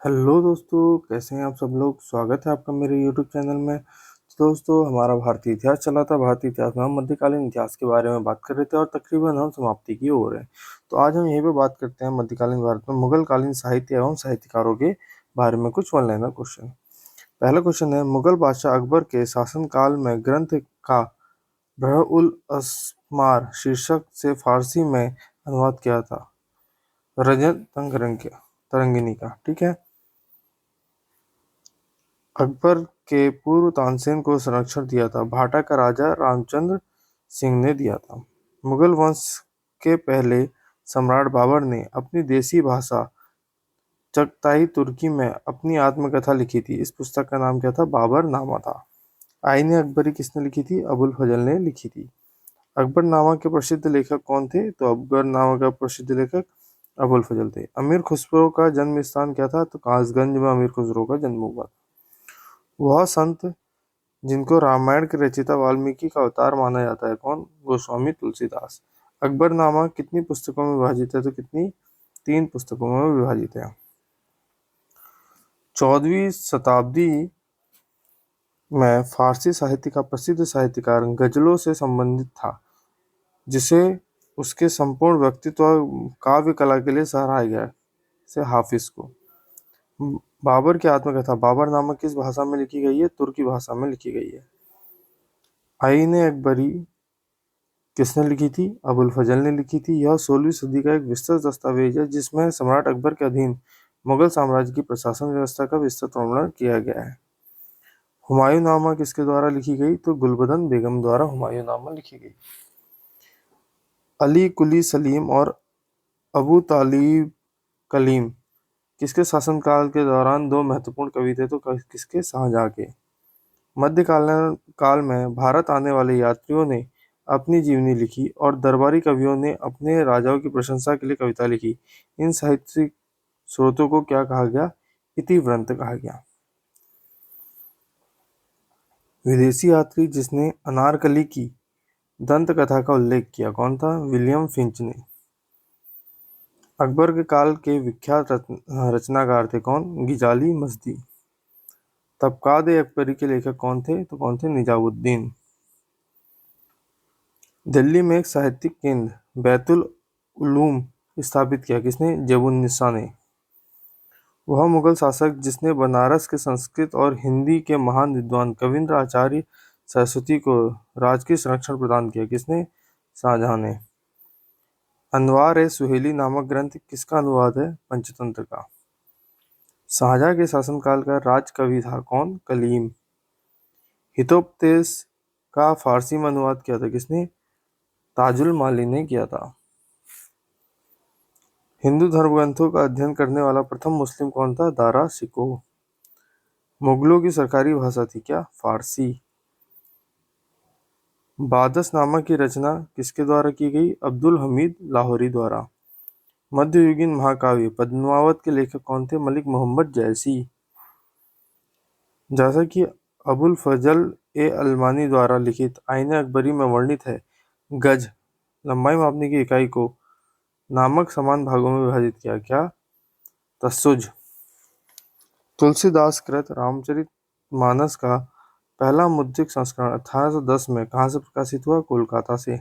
Hello दोस्तों, कैसे हैं आप सब लोग। स्वागत है आपका मेरे यूट्यूब चैनल में। तो दोस्तों, हमारा भारतीय इतिहास चला था। भारतीय इतिहास में हम मध्यकालीन इतिहास के बारे में बात कर रहे थे और तकरीबन हम समाप्ति की ओर हैं। तो आज हम यहीं पे बात करते हैं मध्यकालीन भारत में मुगल कालीन साहित्य एवं साहित्यकारों के बारे में कुछ वन लाइनर क्वेश्चन। पहला क्वेश्चन है, मुगल बादशाह अकबर के शासनकाल में ग्रंथ का बहर उल अस्मार शीर्षक से फारसी में अनुवाद किया था। रजत तरंगिनी का। ठीक है। अकबर के पूर्व तानसेन को संरक्षण दिया था। भाटा का राजा रामचंद्र सिंह ने दिया था। मुगल वंश के पहले सम्राट बाबर ने अपनी देसी भाषा चगताई तुर्की में अपनी आत्मकथा लिखी थी। इस पुस्तक का नाम क्या था? बाबर नामा था। आईने अकबरी किसने लिखी थी? अबुल फजल ने लिखी थी। अकबर नामा के प्रसिद्ध लेखक कौन थे? तो अकबर नामा का प्रसिद्ध लेखक अबुल फजल थे। अमीर खुसरो का जन्म स्थान क्या था? तो कासगंज में अमीर खुसरो का जन्म हुआ था। वह संत जिनको रामायण के रचयिता वाल्मीकि का अवतार माना जाता है कौन? गोस्वामी तुलसीदास। अकबरनामा कितनी पुस्तकों में विभाजित है? तो कितनी? 3 पुस्तकों में विभाजित है। 14वीं शताब्दी में फारसी साहित्य का प्रसिद्ध साहित्यकार गजलों से संबंधित था, जिसे उसके संपूर्ण व्यक्तित्व और काव्य कला के लिए सराहा गया से हाफिज को। बाबर की आत्मकथा बाबरनामा किस भाषा में लिखी गई है? तुर्की भाषा में लिखी गई है। आईने अकबरी किसने लिखी थी? अबुल फजल ने लिखी थी। यह 16वीं सदी का एक विस्तृत दस्तावेज है, जिसमें सम्राट अकबर के अधीन मुगल साम्राज्य की प्रशासन व्यवस्था का विस्तृत वर्णन किया गया है। हुमायूंनामा किसके द्वारा लिखी गई? तो गुलबदन बेगम द्वारा हुमायूंनामा लिखी गई। अली कुली सलीम और अबू तालिब कलीम किसके शासनकाल के दौरान 2 महत्वपूर्ण कवि थे? तो किसके? शाहजहां के। मध्यकाल काल में भारत आने वाले यात्रियों ने अपनी जीवनी लिखी और दरबारी कवियों ने अपने राजाओं की प्रशंसा के लिए कविता लिखी। इन साहित्यिक स्रोतों को क्या कहा गया? इतिवृत्त कहा गया। विदेशी यात्री जिसने अनारकली की दंत कथा का उल्लेख किया कौन था? विलियम फिंच ने। अकबर के काल के विख्यात रचनाकार थे कौन? गिजाली मस्दी। तबकात अकबरी के लेखक कौन थे? तो कौन थे? निजामुद्दीन। दिल्ली में एक साहित्यिक केंद्र बैतुल उलूम स्थापित किया किसने? जेबुन्निसा ने। वह मुगल शासक जिसने बनारस के संस्कृत और हिंदी के महान विद्वान कविंद्र आचार्य सरस्वती को राजकीय संरक्षण प्रदान किया किसने? शाहजहां ने। अनवार ए सुहेली नामक ग्रंथ किसका अनुवाद है? पंचतंत्र का। शाहजहां के शासनकाल का राजकवि था कौन? कलीम। हितोपदेश का फारसी में अनुवाद किया था किसने? ताजुल माली ने किया था। हिंदू धर्म ग्रंथों का अध्ययन करने वाला प्रथम मुस्लिम कौन था? दारा शिकोह। मुगलों की सरकारी भाषा थी क्या? फारसी। बादशनामा की रचना किसके द्वारा की गई? अब्दुल हमीद लाहौरी द्वारा। मध्ययुगीन महाकाव्य पद्मावत के लेखक कौन थे? मलिक मोहम्मद जैसी। जैसा कि अबुल फजल ए अलमानी द्वारा लिखित आईने अकबरी में वर्णित है, गज लंबाई मापने की इकाई को नामक समान भागों में विभाजित किया। क्या? तसुज। तुलसीदास कृत रामचरितमानस का पहला मुद्रित संस्करण 1810 में कहाँ से प्रकाशित हुआ? कोलकाता से।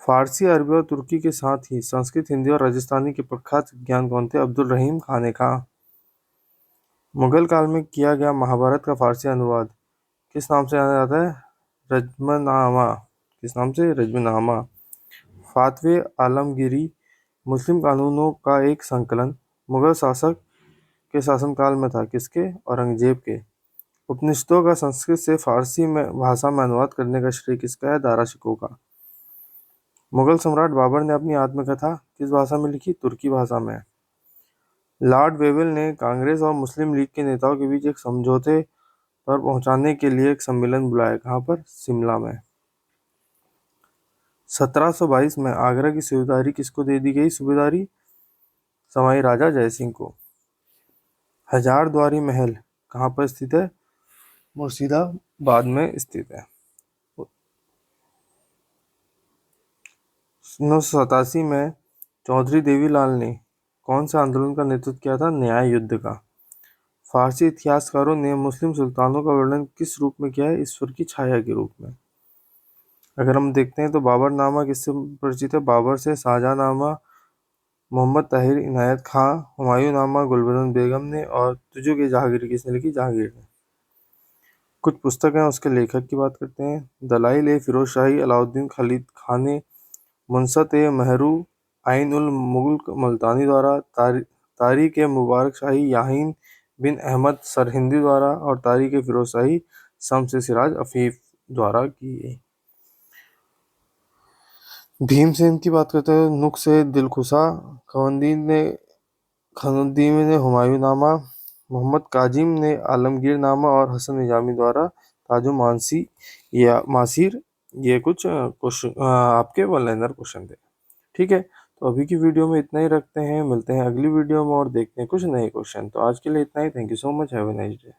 फारसी, अरबी और तुर्की के साथ ही संस्कृत, हिंदी और राजस्थानी के प्रख्यात विज्ञान कौन थे? अब्दुल रहीम खाने का। मुगल काल में किया गया महाभारत का फारसी अनुवाद किस नाम से जाना जाता है? रजमनामा। किस नाम से? रजमनामा। फातवे आलमगीरी मुस्लिम कानूनों का एक संकलन मुगल शासक के शासनकाल में था किसके? औरंगजेब के। उपनिषदों का संस्कृत से फारसी में भाषा में अनुवाद करने का श्रेय किसका है? दारा शिकोह का। मुगल सम्राट बाबर ने अपनी आत्मकथा किस भाषा में लिखी? तुर्की भाषा में। लॉर्ड वेवेल ने कांग्रेस और मुस्लिम लीग के नेताओं के बीच एक समझौते पर पहुंचाने के लिए एक सम्मेलन बुलाया। कहां पर? शिमला में। 1722 में आगरा की सूबेदारी किसको दे दी गई? सूबेदारी सवाई राजा जयसिंह को। हजारद्वारी महल कहाँ पर स्थित है? मुर्शिदाबाद में स्थित है। 1987 में चौधरी देवीलाल ने कौन से आंदोलन का नेतृत्व किया था? न्याय युद्ध का। फारसी इतिहासकारों ने मुस्लिम सुल्तानों का वर्णन किस रूप में किया है? ईश्वर की छाया के रूप में। अगर हम देखते हैं तो बाबरनामा किससे परिचित है? बाबर से। शाहजहांनामा मोहम्मद ताहिर इनायत खां। हुमायूंनामा गुलबदन बेगम ने। और तुझो की जहांगीर किसने लिखी? जहांगीर ने। कुछ पुस्तक हैं, उसके लेखक की बात करते हैं। दलाइल ए फिरोज शाही अलाउद्दीन खलीद खाने, मुनसत ए महरू आइन उल मुल्क मुल्तानी द्वारा, तारीख ए मुबारक शाही याहीन बिन अहमद सरहिंदी द्वारा, और तारीख ए फिरोज शाही शम्स सिराज अफीफ द्वारा की गई। भीमसेन की बात करते हैं। नुक्स ए दिलखुशा, खवंदी ने हुमायूंनामा, मोहम्मद काजिम ने आलमगीरनामा, और हसन निजामी द्वारा ताजो मानसी या मासिर। ये कुछ क्वेश्चन आपके वन लाइनर क्वेश्चन थे। ठीक है, तो अभी की वीडियो में इतना ही रखते हैं, मिलते हैं अगली वीडियो में और देखते हैं कुछ नए क्वेश्चन। तो आज के लिए इतना ही। Thank you so much, have a nice day.